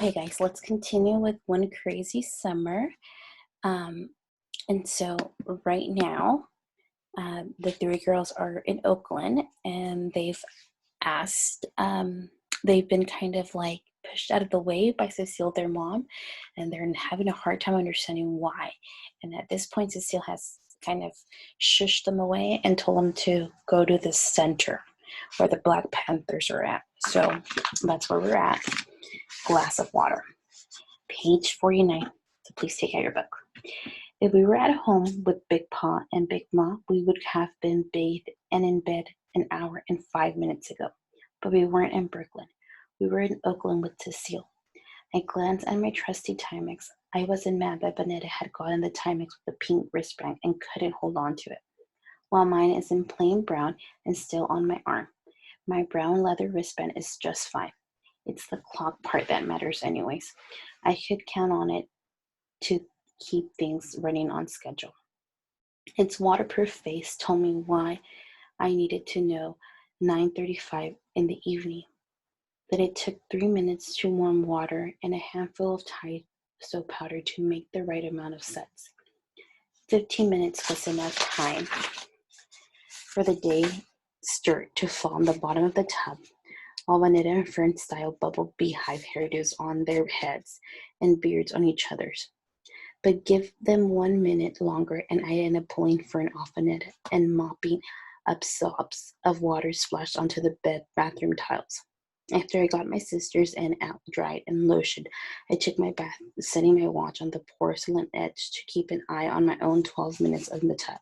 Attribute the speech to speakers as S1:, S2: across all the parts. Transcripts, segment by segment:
S1: Okay, guys, let's continue with One Crazy Summer. Um, and so, right now, the three girls are in Oakland and asked, they've been kind of like pushed out of the way by Cecile, their mom, and they're having a hard time understanding why. And at this point, Cecile has kind of shushed them away and told them to go to the center where the Black Panthers are at. So, that's where we're at. Glass of water. Page 49. So please take out your book. If we were at home with Big Pa and Big Ma, we would have been bathed and in bed an hour and 5 minutes ago. But we weren't in Brooklyn. We were in Oakland with Cecile. I glanced at my trusty Timex. I wasn't mad that Bonetta had gotten the Timex with the pink wristband and couldn't hold on to it, while mine is in plain brown and still on my arm. My brown leather wristband is just fine. It's the clock part that matters anyways. I could count on it to keep things running on schedule. Its waterproof face told me why I needed to know 9:35 in the evening, that it took 3 minutes to warm water and a handful of Tide soap powder to make the right amount of sets. 15 minutes was enough time for the day dirt to fall on the bottom of the tub, while Vanetta and Fern styled bubble beehive hairdos on their heads and beards on each other's. But give them 1 minute longer and I'd end up pulling Fern off Vanetta and mopping up sops of water splashed onto the bathroom tiles. After I got my sisters and out dried and lotioned, I took my bath, setting my watch on the porcelain edge to keep an eye on my own 12 minutes in the tub.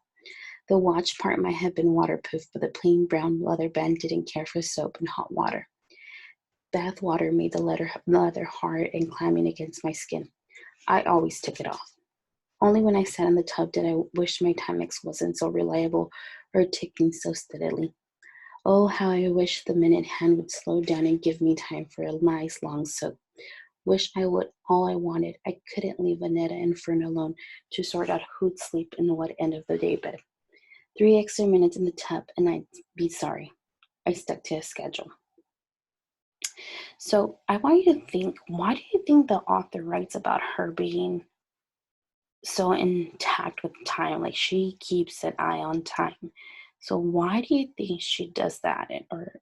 S1: The watch part might have been waterproof, but the plain brown leather band didn't care for soap and hot water. Bath water made the leather hard and climbing against my skin. I always took it off. Only when I sat in the tub did I wish my Timex wasn't so reliable or ticking so steadily. Oh, how I wish the minute hand would slow down and give me time for a nice long soak. Wish I would all I wanted. I couldn't leave Vanetta and Fern alone to sort out who'd sleep in what end of the day bed. 3 extra minutes in the tub and I'd be sorry. I stuck to a schedule. So I want you to think, why do you think the author writes about her being so intact with time? Like, she keeps an eye on time. So why do you think she does that? Or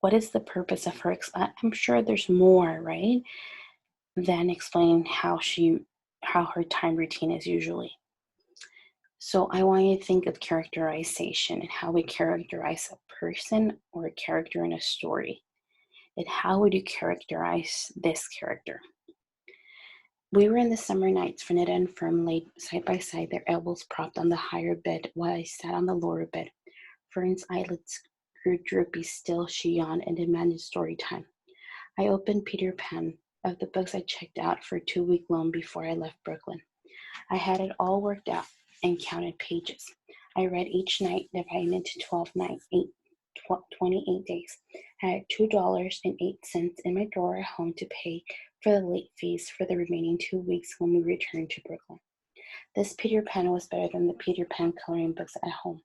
S1: what is the purpose of her? I'm sure there's more, right? Than explaining how her time routine is usually. So I want you to think of characterization and how we characterize a person or a character in a story. And how would you characterize this character? We were in the summer nights. Fernetta and Fern laid side by side, their elbows propped on the higher bed while I sat on the lower bed. Fern's eyelids grew droopy. Still, she yawned and demanded story time. I opened Peter Pan, of the books I checked out for a 2-week loan before I left Brooklyn. I had it all worked out and counted pages. I read each night, dividing into 12 nights, 28 days. I had $2.08 in my drawer at home to pay for the late fees for the remaining 2 weeks when we returned to Brooklyn. This Peter Pan was better than the Peter Pan coloring books at home.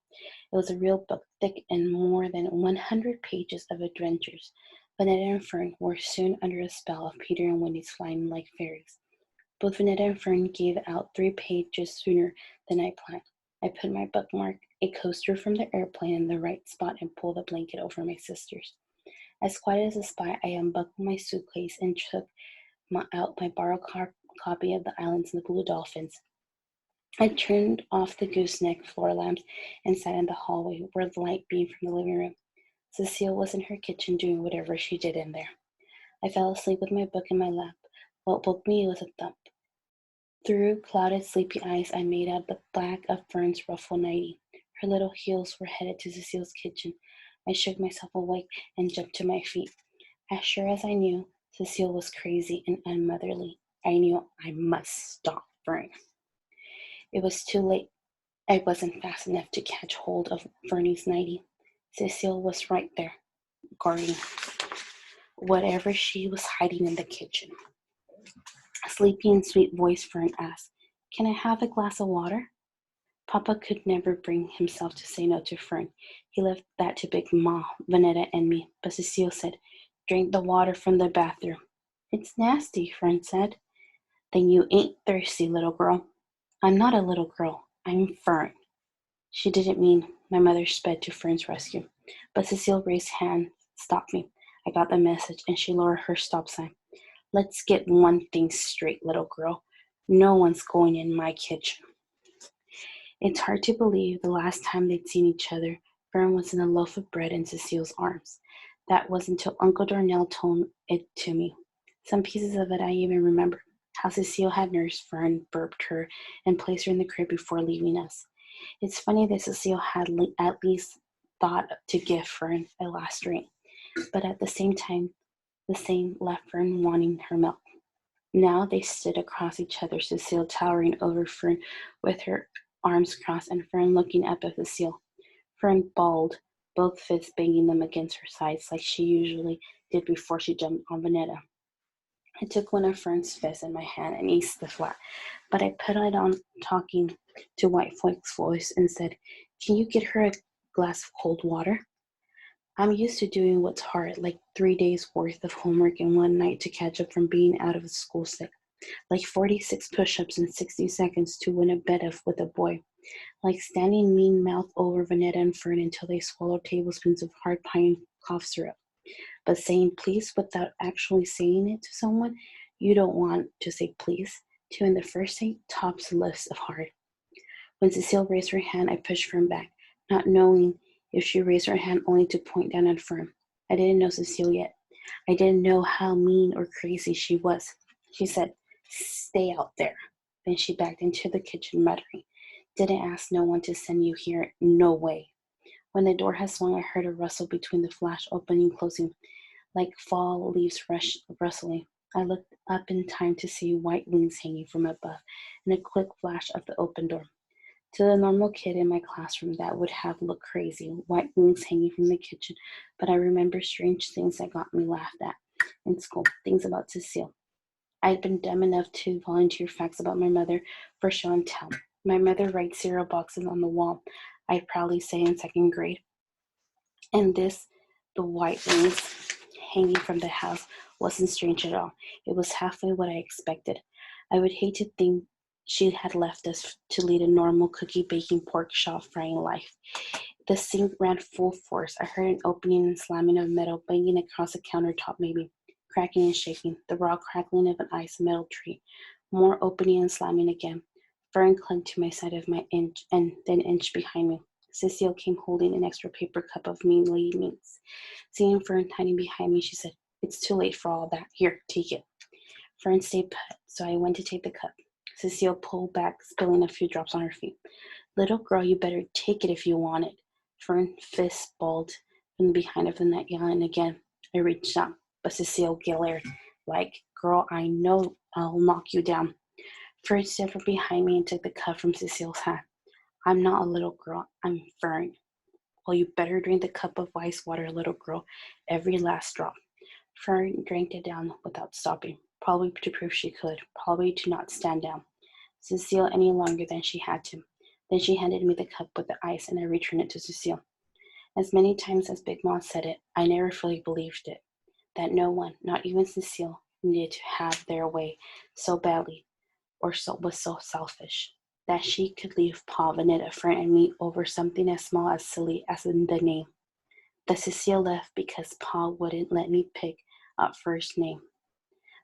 S1: It was a real book, thick and more than 100 pages of adventures. Vanetta and Fern were soon under a spell of Peter and Wendy's flying like fairies. Both Vanetta and Fern gave out 3 pages sooner than I planned. I put my bookmark, a coaster from the airplane, in the right spot and pulled a blanket over my sisters. As quiet as a spy, I unbuckled my suitcase and took out my borrowed copy of The Islands and the Blue Dolphins. I turned off the gooseneck floor lamps and sat in the hallway where the light beamed from the living room. Cecile was in her kitchen doing whatever she did in there. I fell asleep with my book in my lap. What woke me was a thump. Through clouded, sleepy eyes, I made out the back of Fern's ruffled nightie. Her little heels were headed to Cecile's kitchen. I shook myself awake and jumped to my feet. As sure as I knew Cecile was crazy and unmotherly, I knew I must stop Fern. It was too late. I wasn't fast enough to catch hold of Fernie's nightie. Cecile was right there, guarding whatever she was hiding in the kitchen. A sleepy and sweet voice Fern asked, "Can I have a glass of water?" Papa could never bring himself to say no to Fern. He left that to Big Ma, Vanetta, and me. But Cecile said, "Drink the water from the bathroom." It's nasty, Fern said. Then you ain't thirsty, little girl. I'm not a little girl. I'm Fern. She didn't mean. My mother sped to Fern's rescue. But Cecile raised hand stopped me. I got the message, and she lowered her stop sign. Let's get one thing straight, little girl. No one's going in my kitchen. It's hard to believe the last time they'd seen each other, Fern was in a loaf of bread in Cecile's arms. That was until Uncle Darnell told it to me. Some pieces of it I even remember. How Cecile had nursed Fern, burped her, and placed her in the crib before leaving us. It's funny that Cecile had at least thought to give Fern a last drink, but at the same time, the same left Fern wanting her milk. Now they stood across each other, Cecile towering over Fern with her arms crossed and Fern looking up at Cecile. Fern bawled, both fists banging them against her sides like she usually did before she jumped on Vanetta. I took one of Fern's fists in my hand and eased the flat, but I put it on talking to White Fox's voice and said, Can you get her a glass of cold water? I'm used to doing what's hard, like 3 days worth of homework in one night to catch up from being out of school sick, like 46 push-ups in 60 seconds to win a bet with a boy, like standing mean mouth over Vanetta and Fern until they swallowed tablespoons of hard pine cough syrup. But saying please without actually saying it to someone you don't want to say please to in the first date tops the list of hard. When Cecile raised her hand, I pushed Fern back, not knowing if she raised her hand only to point down at Fern. I didn't know Cecile yet. I didn't know how mean or crazy she was. She said, Stay out there. Then she backed into the kitchen, muttering, Didn't ask no one to send you here. No way. When the door had swung, I heard a rustle between the flash opening and closing, like fall leaves rustling. I looked up in time to see white wings hanging from above and a quick flash of the open door. To the normal kid in my classroom, that would have looked crazy, white wings hanging from the kitchen, but I remember strange things that got me laughed at in school, things about Cecile. I'd been dumb enough to volunteer facts about my mother for show and tell. My mother writes cereal boxes on the wall, I'd proudly say in second grade. And this, the white wings hanging from the house, wasn't strange at all. It was halfway what I expected. I would hate to think she had left us to lead a normal cookie baking pork chop frying life. The sink ran full force. I heard an opening and slamming of metal banging across the countertop, maybe cracking and shaking, the raw crackling of an ice metal tree. More opening and slamming again. Fern clung to my side of my inch and then inched behind me. Cecile came holding an extra paper cup of mean lady mints. Seeing Fern hiding behind me, she said, It's too late for all that. Here, take it. Fern stayed put, so I went to take the cup. Cecile pulled back, spilling a few drops on her feet. Little girl, you better take it if you want it. Fern fist balled from behind of the net, yelling again. I reached out, but Cecile glared, like, Girl, I know I'll knock you down. Fern stood from behind me and took the cup from Cecile's hand. I'm not a little girl, I'm Fern. Well, you better drink the cup of ice water, little girl, every last drop. Fern drank it down without stopping, probably to prove she could, probably to not stand down Cecile any longer than she had to. Then she handed me the cup with the ice, and I returned it to Cecile. As many times as Big Mom said it, I never fully believed it. That no one, not even Cecile, needed to have their way so badly, or was so selfish. That she could leave Pa, Vanetta, Fern, and me over something as small as silly as in the name. That Cecile left because Pa wouldn't let me pick up first name.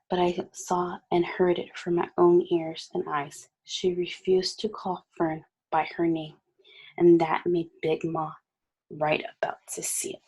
S1: But I saw and heard it from my own ears and eyes. She refused to call Fern by her name, and that made Big Ma right about Cecile.